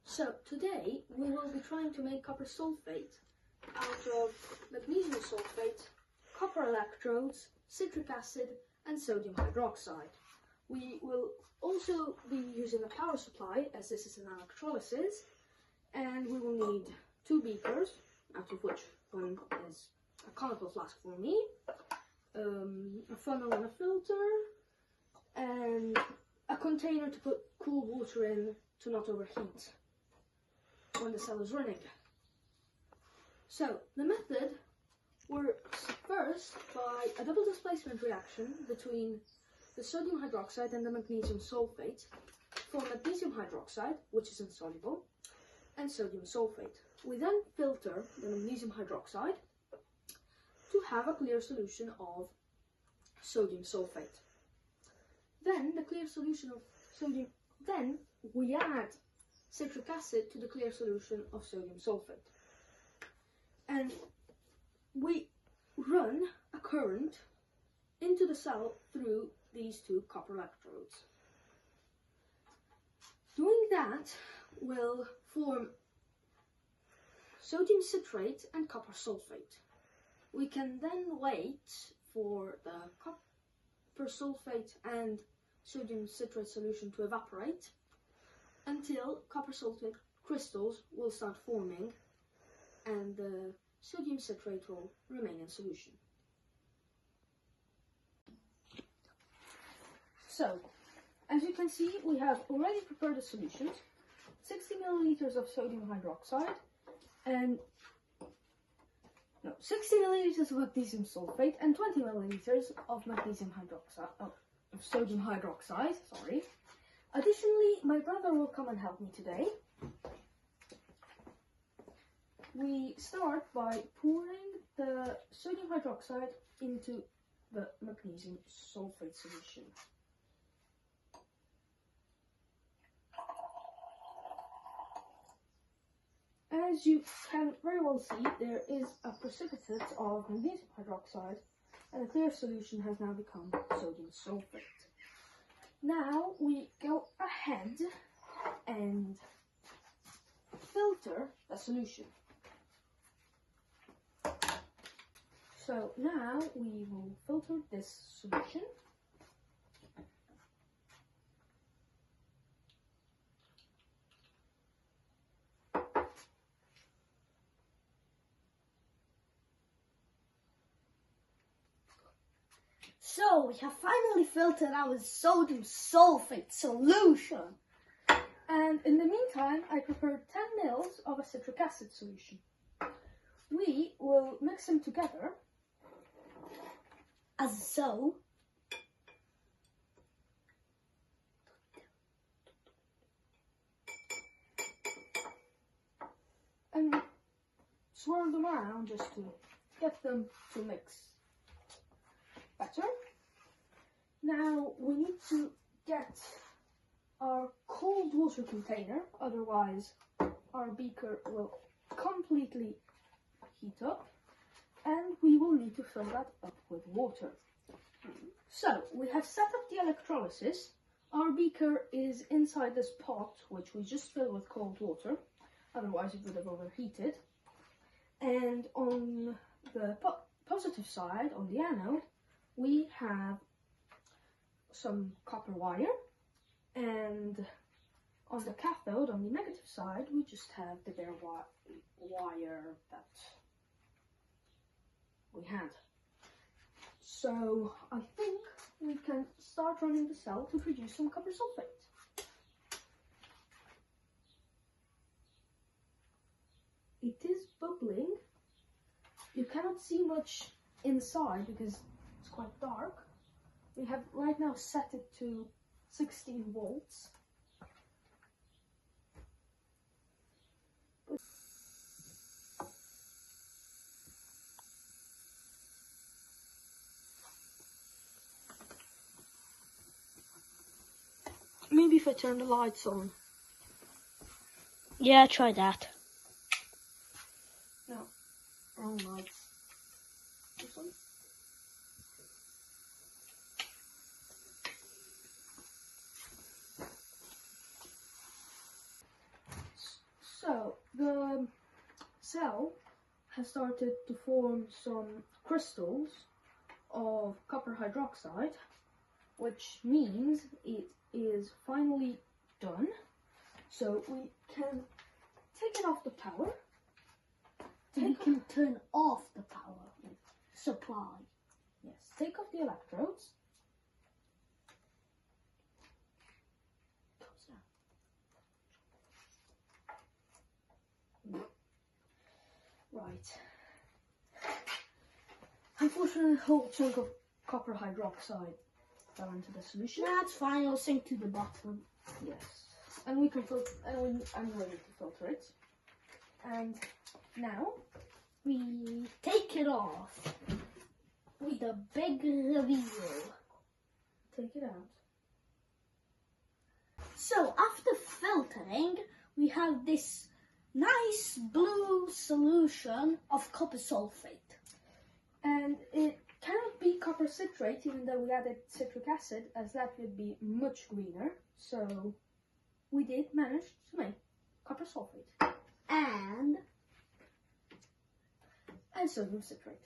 So today we will be trying to make copper sulfate out of magnesium sulfate, copper electrodes, citric acid and sodium hydroxide. We will also be using a power supply as this is an electrolysis, and we will need 2 beakers, out of which one is a conical flask for me, a funnel and a filter, and a container to put cool water in to not overheat when the cell is running. So the method works first by a double displacement reaction between the sodium hydroxide and the magnesium sulfate for magnesium hydroxide, which is insoluble, and sodium sulfate. We then filter the magnesium hydroxide to have a clear solution of sodium sulfate. Then the clear solution of sodium, then we add citric acid to the clear solution of sodium sulfate. And we run a current into the cell through these 2 copper electrodes. Doing that will form sodium citrate and copper sulfate. We can then wait for the copper sulfate and sodium citrate solution to evaporate until copper sulfate crystals will start forming and the sodium citrate will remain in solution. So, as you can see, we have already prepared the solutions: 60 milliliters of sodium hydroxide and 60 milliliters of magnesium sulfate and 20 milliliters of magnesium hydroxide, of sodium hydroxide, sorry. Additionally, my brother will come and help me today. We start by pouring the sodium hydroxide into the magnesium sulfate solution. As you can very well see, there is a precipitate of magnesium hydroxide and the clear solution has now become sodium sulfate. Now we go ahead and filter the solution. So now we will filter this solution. So we have finally filtered our sodium sulfate solution. And in the meantime, I prepared 10 ml of a citric acid solution. We will mix them together as so. And swirl them around just to get them to mix better. Now we need to get our cold water container, otherwise our beaker will completely heat up and we will need to fill that up with water. So we have set up the electrolysis. Our beaker is inside this pot which we just filled with cold water, otherwise it would have overheated. And on the positive side, on the anode, we have some copper wire, and on the cathode, on the negative side, we just have the bare wire that we had. So I think we can start running the cell to produce some copper sulfate. It is bubbling. You cannot see much inside because it's quite dark. We have right now set it to 16 volts. Maybe if I turn the lights on. Yeah, try that. No, wrong lights. This one? cell has started to form some crystals of copper hydroxide, which means it is finally done. So we can take it off the power. We can turn off the power supply. Yes, take off the electrodes. Right. Unfortunately, a whole chunk of copper hydroxide fell into the solution. That's fine, it'll sink to the bottom. Yes, and we can filter. I'm ready to filter it. And now We take it off with a big reveal. take it out. So after filtering, we have this nice blue solution of copper sulfate. And it cannot be copper citrate, even though we added citric acid, as that would be much greener. So we did manage to make copper sulfate And and sodium citrate.